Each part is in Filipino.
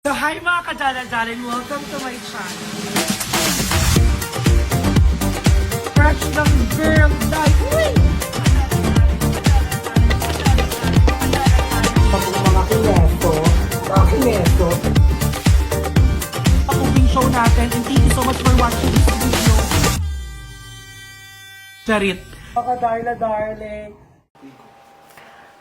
So hi mga kadala-dalan, welcome to my channel. Fresh ng girl life. Uy! Mga kineso. Cooking show natin and thank you so much for watching this video. Charit. Mga darling.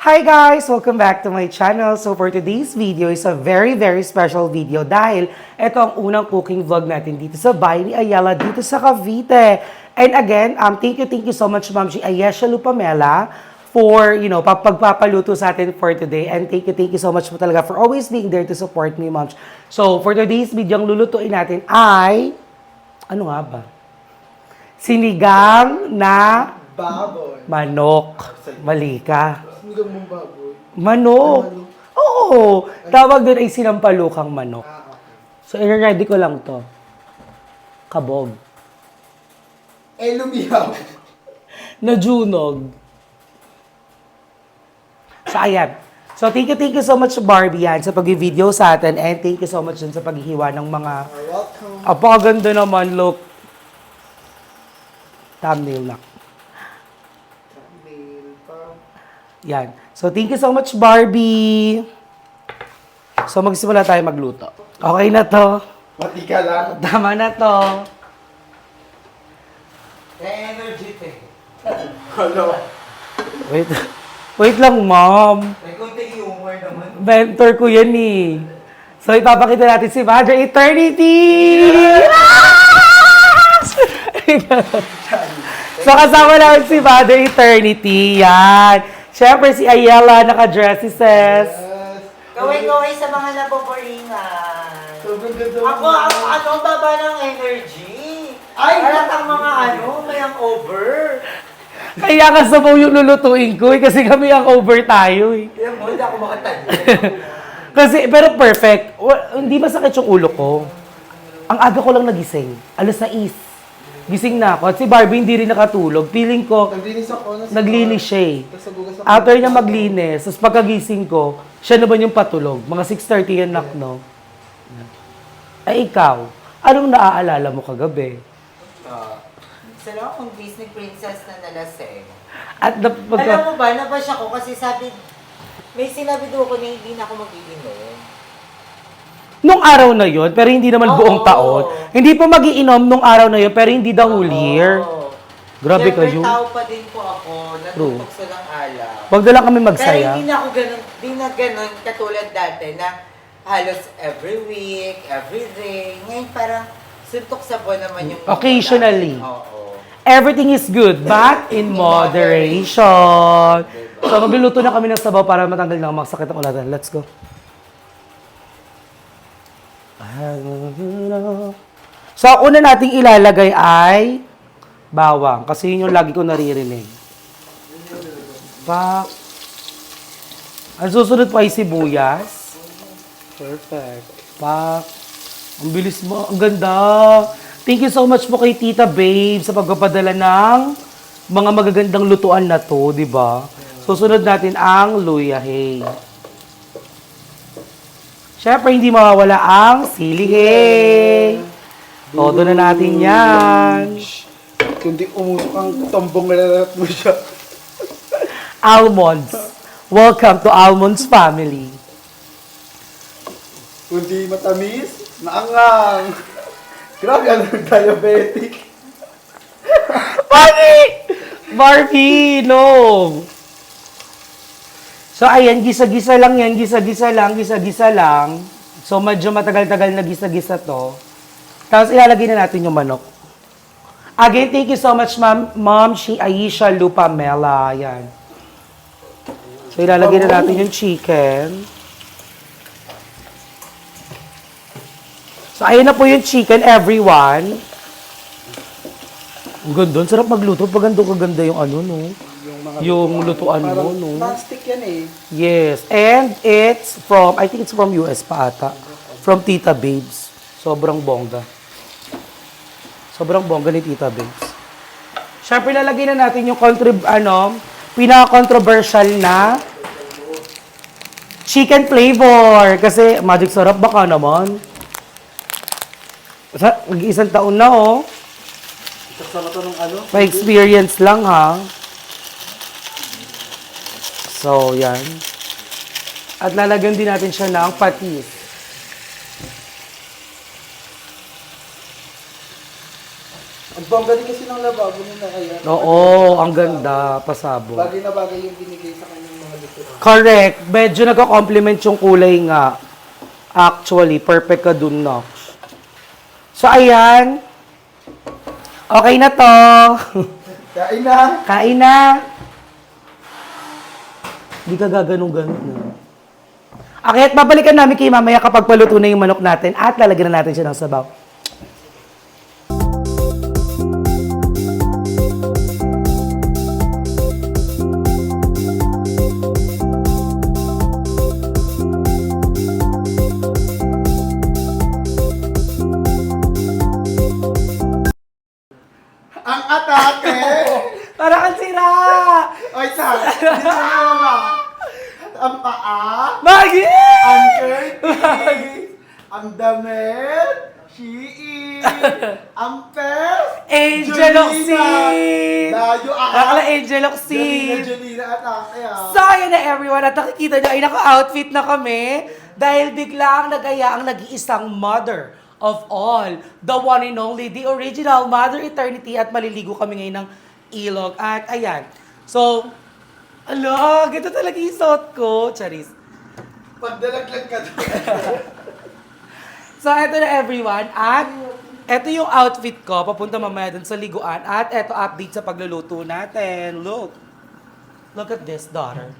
Hi guys! Welcome back to my channel. So for today's video is a very special video dahil ito ang unang cooking vlog natin dito sa bahay ni Ayala dito sa Cavite. And again, thank you so much Ma'am Ayesha Lupamela for, pagpapaluto sa atin for today. And thank you so much po talaga for always being there to support me, Ma'am. So for today's video, ang lulutuin natin ay, ano nga ba? Sinigang na baboy. Manok. Mali ka. Sinigang mong baboy. Manok. Oo. Tawag doon ay sinampalukang manok. Okay. So, i-ready ko lang to. Kabog. Lumiyaw. Najunog. So, ayan. So, thank you so much, Barbie, yan, sa pag-video sa atin. And thank you so much dun sa paghihiwa ng mga... Welcome. Apakaganda naman, look. Thumbnail na. Yan. So, thank you so much, Barbie. So, magsimula tayo magluto. Okay na to. Mati ka lang. Tama na to. Energy te. Hello. Wait lang, ma'am. May konting humor naman. Mentor ko yan eh. So, ipapakita natin si Madre Eternity! So, kasama namin si Mother Eternity. Yan. Siyempre, si Ayala, naka-dresses. Yes. Gawin-gawin sa mga naboboringan. Sobrang ganda. Ako, baba ng energy. Ay! Halatang mga may over. Kaya nga sabaw yung lulutuin ko kasi kami ang over tayo eh. Kaya mo, hindi ako makatanda. Kasi, pero perfect. Hindi masakit yung ulo ko. Ang aga ko lang nagising. Alas 6. Gising na ako. At si Barbie hindi rin nakatulog. Feeling ko, Naglinis ako. naglinis siya eh. Kasabugas ako. After niya maglinis, tapos pagkagising ko, siya naman yung patulog. Mga 6:30 yan nak, no? Ay, ikaw, anong naaalala mo kagabi? Sala akong Disney princess na nalasing. At Alam mo ba, nabash ako kasi may sinabi doon ko na hindi na ako mag-iinom. nung araw na yon, pero hindi naman Oo. buong taon. Hindi po magiinom nung araw na yon, pero hindi the whole year. Oo. Grabe Siyempre, kayo. tao pa din po ako, natutok sa lang alak. Wag na lang kami Pero magsaya. hindi na ako ganun, di na ganun katulad dati na halos every week, every day. Ngayon parang suntok sa buwan naman yung... Occasionally. Oo. Everything is good, but in moderation. So, magluluto na kami ng sabaw para matanggal na ang mga sakit ng ulatan. Let's go. So, ang una nating ilalagay ay bawang. Kasi yun yung lagi ko naririnig. Pak. Ang susunod po ay sibuyas. Perfect. Pak. Ang bilis mo. Ang ganda. Thank you so much po kay Tita Babe sa pagpapadala ng mga magagandang lutuan na to, di ba? Susunod natin ang luya hay. Siyempre, hindi mawawala ang sili hay. Todo na natin yan. Kundi umusok ang tombong malalat mo siya. Almonds. Welcome to Almonds family. Kundi matamis, maangang. Grabe, ano diabetic. Barbie, no! So, ayan, gisa-gisa lang yan. Gisa-gisa lang. So, medyo matagal-tagal na gisa-gisa to. Tapos, ilalagay na natin yung manok. Again, thank you so much, Ma'am Ayesha Lupamela. Ayan. So, ilalagay na natin yung chicken. So, ayan na po yung chicken, everyone. Ang ganda. Ang sarap magluto. Kaganda yung ano, no? Yung lutuan mo, no? Plastic yan eh. Yes. And it's from, I think it's from US pa ata. From Tita Babes. Sobrang bongga. Sobrang bongga ni Tita Babes. Siyempre, lalagay na natin yung pinaka-controversial na chicken flavor. Kasi magic sarap baka naman. Mag-iisang taon na oh. Kasama to ng ano? May experience lang ha. So, yan. At lalagyan din natin siya ng patis. Ang bongga din kasi ng lababo nila kaya. Oo, ang ganda. Pasabog. Bagay na bagay yung binigay sa kanyang mga lutuan. Correct. Medyo nagko-complement yung kulay nga. Actually, perfect ka dun, Nox. So, ayan. Okay na to. Kain na! Kain na. Hindi ka gaganong-ganon na. Okay, at babalikan namin kay mamaya kapag paluto na yung manok natin at lalagyan na natin siya ng sabaw. Ang atake! Para kang sira! Oy, sa! Dito na! Ang paa! Maggie! Ang curtis! Ang damit! Shein! Ang pes! Angel Oxy! Layo Akala Angel Oxy! Jolina atake ah! So, ayan na everyone. At nakikita nyo ay naka-outfit na kami dahil biglang nag-aya ang nag-iisang mother of all. The one and only, the original Mother Eternity. At maliligo kami ngayon ng ilog. At ayan. So, ala, gito talaga yung suot ko. Charis. Pagdalaglag ka doon. So, eto na everyone. At eto yung outfit ko. Papunta mamaya dun sa liguan. At eto update sa pagluluto natin. Look. Look at this, daughter.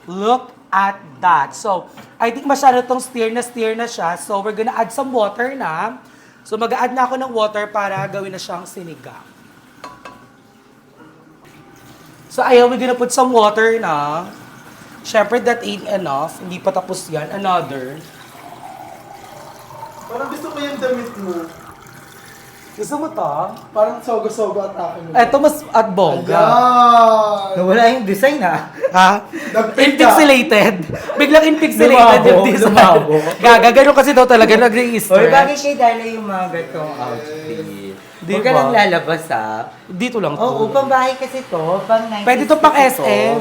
Look at that. So, I think masyado tong steer na siya. So, we're gonna add some water na. So, mag-add na ako ng water para gawin na siyang sinigang. So, ayaw, we're gonna put some water na. Siyempre, that ain't enough. Hindi pa tapos yan. Another. Parang gusto ko yung damit mo. Gusto mo to? Parang sogo-sogo atake mo. Eto, mas at bongga. Ayan! Nawala yung design ah. Ha? Nag-fade Inpixelated. Biglang inpixelated yung design. lumabo. Gaga, ganun kasi daw talaga nag-i-stretch. Oy, bagay kay Darla yung mga gatong outfit. Di Huwag ka ba? lang lalabas ah. Dito lang to. Oo, pang bahay kasi to. Pang 90s Pwede to pang kasi to. SM.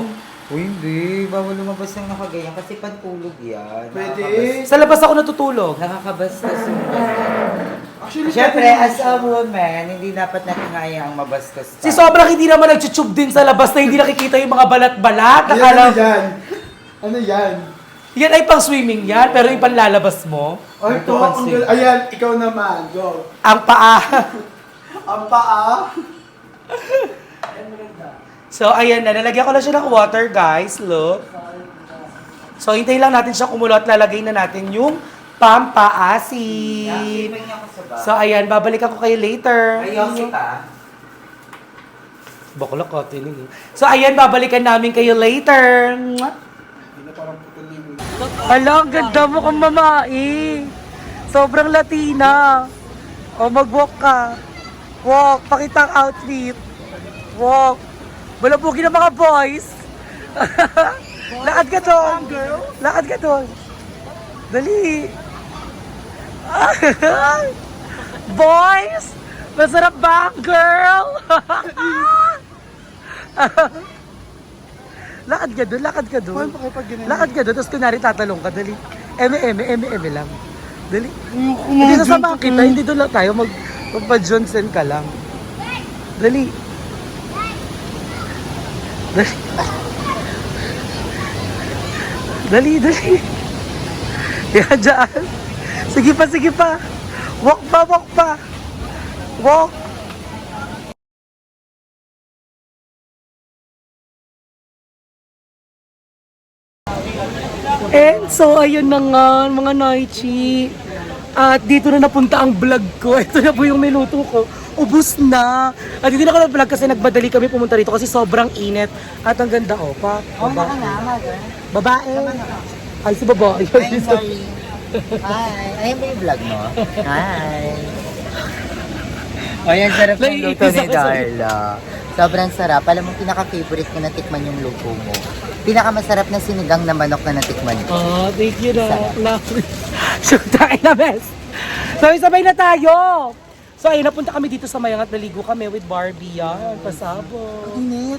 Uy, hindi. Bawal lumabas ng nakaganyan kasi pantulog yan. Pwede. Sa labas ako natutulog. Nakakabastos yung Actually, Siyempre, pwede as a woman, hindi dapat natin ngayang mabastos Si sobrang hindi naman nagchuchub din sa labas na hindi nakikita yung mga balat-balat. Ayan, Akala, ano yan? Ano yan? yan ay pang swimming yan, pero yung panlalabas mo, Ay, Ito, to, ang pansin. gal- Ayan, ikaw naman. Go. ang paa. Ang paa. So, ayan na. Nalagyan ko na siya ng water, guys. Look. So, hintayin lang natin siya kumulo at lalagay na natin yung pampaasin. So, ayan. Babalikan ko kayo later. Ayaw kita. Bakla ka, tinig eh. So, ayan. Babalikan namin kayo later. Hindi na parang putol yung... Ala, ang ganda mo kang mamai. Sobrang Latina. O, mag-walk ka. Walk. Pakita ang outfit. Walk. Balabugi ng mga boys. Lakad ka doon. Lakad ka doon. Dali. Boys! Masarap ba ang girl? Lakad ka doon, lakad ka doon. Paano pa kayo pag ganyan? Lakad ka doon, tapos kunwari tatalong ka, dali. Eme lang. Dali. Hindi sasama kita, hindi doon lang tayo, magpa-Johnson ka lang. Dali. Dali. Dali. Yan, dyan. Sige pa. Walk pa. Walk. And so, ayun na nga, mga Noichi. At dito na napunta ang vlog ko. Ito na po yung minuto ko. Ubus na. At hindi na ako nag-vlog kasi nagbadali kami pumunta rito kasi sobrang init. At ang ganda, pa. Baka na, mother. Babae. Ay, si babae. Ay, sorry. Hi. Ayun ba yung vlog mo? Hi. Ayan, sarap ng luto Naiinis ni ako sa- Darla. Sobrang sarap. Alam mo, pinaka-favorite ko na tikman yung luto mo. Pinaka-masarap na sinigang na manok na natikman ko. Oh, thank you na. Sarap. So, tayo na, best. Sabay-sabay na tayo. So, ayun, napunta kami dito sa Mayang at naligo kami with Barbie. Yan, pasabog. Init.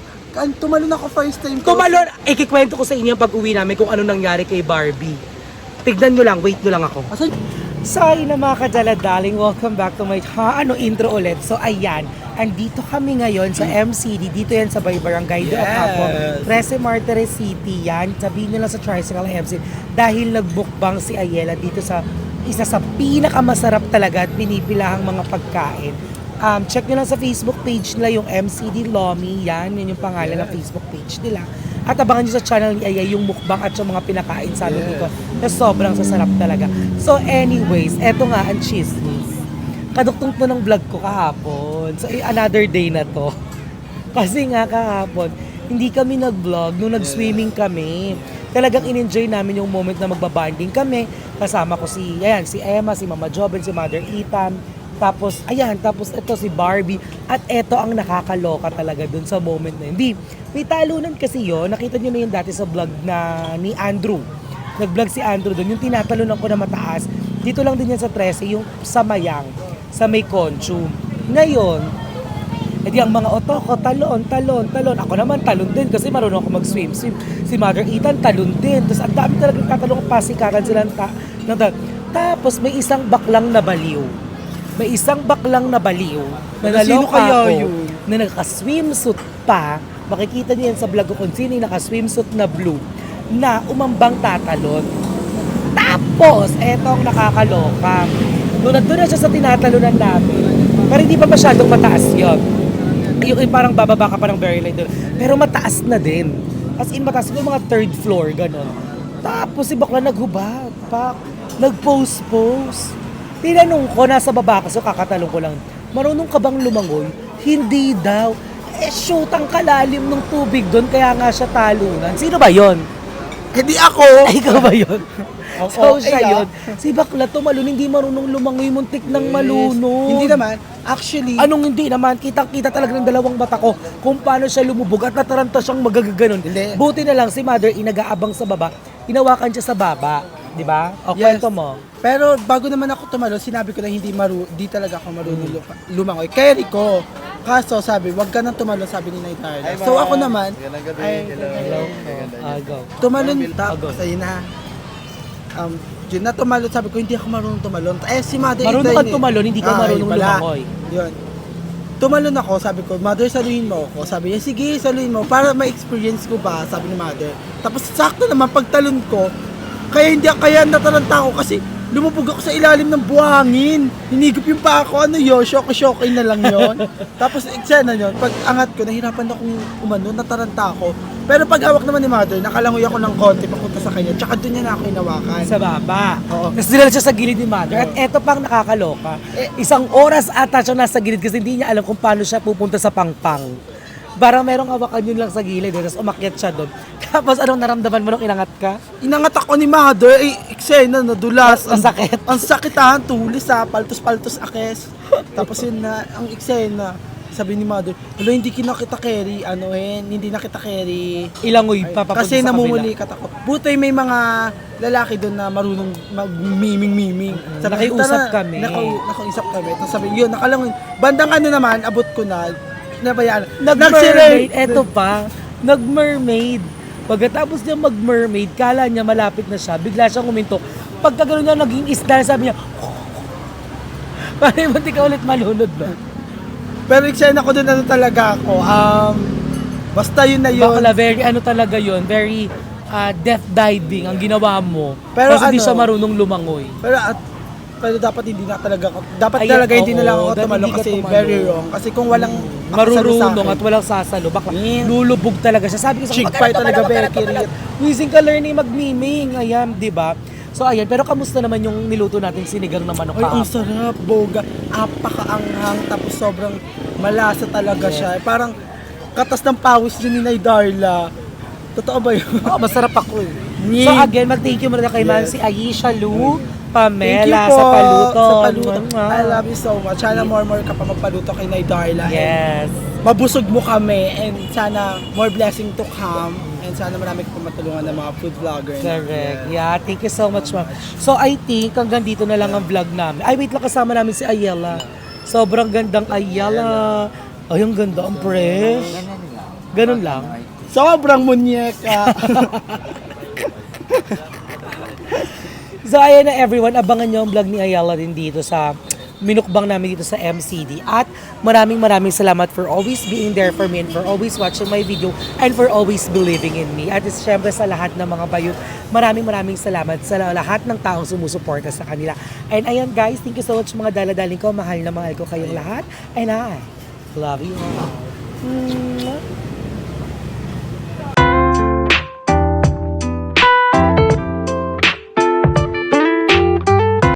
Tumalon ako first time ko. Tumalon! Ikikwento ko sa inyo yung pag-uwi namin kung ano nangyari kay Barbie. Tignan nyo lang, wait nyo lang ako. Asan? So, ayun na mga kadala-daling, welcome back to my intro ulit. So, ayan, andito kami ngayon sa MCD, dito yan sa Barangay de Ocapo, 13 Martires City, yan. Sabihin nyo lang sa Tricycle MCD, dahil nagbukbang si Ayela dito sa isa sa pinakamasarap talaga at pinipilahang mga pagkain. Check nyo lang sa Facebook page nila yung MCD Lomi, yan yung pangalan ng Facebook page nila. At abangan nyo sa channel ni Ayay yung mukbang at yung mga pinakain sa amin dito na sobrang sasarap talaga. So anyways, eto nga ang chismis. Kaduktong po ng vlog ko kahapon. So another day na to. Kasi nga kahapon, hindi kami nag-vlog nung nag-swimming kami. Talagang in-enjoy namin yung moment na magbabanding kami. Kasama ko si Emma, si Mama Joben, si Mother Ethan. Tapos ito si Barbie. At ito ang nakakaloka talaga dun sa moment na hindi. May talunan kasi yun. Nakita nyo na yun dati sa vlog na ni Andrew. Nag-vlog si Andrew dun. Yung tinatalunan ko na mataas. Dito lang din yan sa 13, yung sa Mayang. Sa may Conchum. Ngayon, edi ang mga otoko, talon. Ako naman talon din kasi marunong ako mag-swim. Si Mother Ethan talon din. Tapos ang dami talagang tatalong pasikaran sila. Tapos may isang baklang na baliw. Na Sino naloka kaya ako, yun? na naka-swimsuit pa. Makikita niyo yan sa vlog ko kung sino yung naka-swimsuit na blue na umambang tatalon. Tapos, etong nakakaloka. Nung nandun na siya sa tinatalunan namin, pero hindi pa masyadong mataas yun. Yung parang bababa ka pa ng very light doon. Pero mataas na din. As in, mataas yung mga third floor, gano'n. Tapos si bakla naghubad, nag-pose. Tinanong ko, nasa baba ka, so kakatalong ko lang, marunong ka bang lumangoy? Hindi daw. Shoot ang kalalim ng tubig doon, kaya nga siya talunan. Sino ba yon? Hindi ako. Ay, ikaw ba yun? So, siya Ay, yun. Si bakla tumalun, hindi marunong lumangoy, muntik ng malunod. Hindi naman. Actually, Anong hindi naman? Kitang-kita talaga ng dalawang mata ko kung paano siya lumubog at nataranta siyang magagaganon. Hindi. Buti na lang si Mother inagaabang sa baba, hinawakan siya sa baba. Di ba? O, Yes. kwento mo. pero bago naman ako tumalo, sinabi ko na hindi talaga ako marunong lumangoy. Kaya Rico, kaso sabi, wag ka nang tumalo, sabi ni Nay Darla. So ako naman, Go. tumalon, tapos ayun na. Yun na tumalon, sabi ko, hindi ako marunong tumalon. Si Mother Marunong Ethan kang tumalon, hindi ka marunong lumangoy. Yun. Tumalon ako, sabi ko, Mother, saluhin mo ako. Sabi niya, sige, saluhin mo, para ma-experience ko ba, sabi ni Mother. Tapos sakto naman, pagtalon ko, kaya nataranta ako kasi lumubog ako sa ilalim ng buhangin. Hinigop yung paa ko, shock na lang yon. Tapos eksena yun, pag angat ko, nahirapan akong umano, nataranta ako. Pero pag hawak naman ni Mother, nakalangoy ako ng konti papunta sa kanya, tsaka doon niya na ako hinawakan. Sa baba. Oo. Tapos dinala siya sa gilid ni Mother. At eto pang nakakaloka. Isang oras ata siya nasa gilid kasi hindi niya alam kung paano siya pupunta sa pangpang. Parang merong hawakan yun lang sa gilid. Tapos umakyat siya doon. Tapos anong naramdaman mo nung inangat ka? Inangat ako ni Mother, eksena, nadulas. Ang sakit. Ang sakit tulis paltos-paltos akes. Tapos yun na, ang eksena. Sabi ni Mother, hindi kita carry, hindi na kita carry. Ilangoy pa papunta Kasi sa kabila. namumuli ka ako. Buti may mga lalaki doon na marunong mag-miming-miming. Nakiusap kami. Nakiusap kami. Tapos sabi, yun, nakalangoy. Bandang naman, abot ko na, nabayaan. Nag-mermaid. Eto pa. Nag-mermaid. Pagkatapos niya mag-mermaid, kala niya malapit na siya. Bigla siyang umintok. Pagkagano'n niya naging isda, sabi niya, parang hindi ka ulit malunod ba? Pero eksena ko doon talaga ako. Basta yun na yun. Bakla, very talaga yun. Very death diving ang ginawa mo. Pero kasi hindi siya marunong lumangoy. Pero dapat hindi na talaga ako. Dapat Ayan, talaga hindi na lang oo, ako dapat tumalo hindi ka kasi tumalo. very wrong. Kasi kung walang Marurunong at walang sasalo. Bakla, lulubog talaga siya. Sabi ko sa Chick fight talaga, Becky Riet. Wising ka learning mag-miming. Ayan, di ba? So ayan, pero kamusta naman yung niluto nating sinigang na manok Ay, ang kahapon? sarap, boga. Apakaanghang, tapos sobrang malasa talaga siya. Parang katas ng pawis yun ni Nay Darla. Totoo ba yun? Oh, masarap ako eh. Ni- So again, mag-thank you muna kay Yes. si Aisha Lu, Pamela po sa paluto. Sa paluto. Mwah. I love you so much. Sana more ka pa magpaluto kay Nay Darla. Yes. And mabusog mo kami and sana more blessing to come. And sana marami ka pa matulungan ng mga food vlogger. Correct. Yeah, thank you so much, ma'am. So, I think hanggang dito na lang ang vlog namin. Ay, wait lang, kasama namin si Ayala. Sobrang gandang Ayala. Ay, ang ganda, ang fresh. Ganun lang. Sobrang munyeka. So, ayan na everyone, abangan nyo ang vlog ni Ayala din dito sa minukbang namin dito sa MCD. At maraming salamat for always being there for me and for always watching my video and for always believing in me. At syempre sa lahat ng mga bayot, maraming salamat sa lahat ng taong sumusuporta sa kanila. And ayan guys, thank you so much mga daladaling ko. Mahal na mahal ko kayong lahat. And I love you all.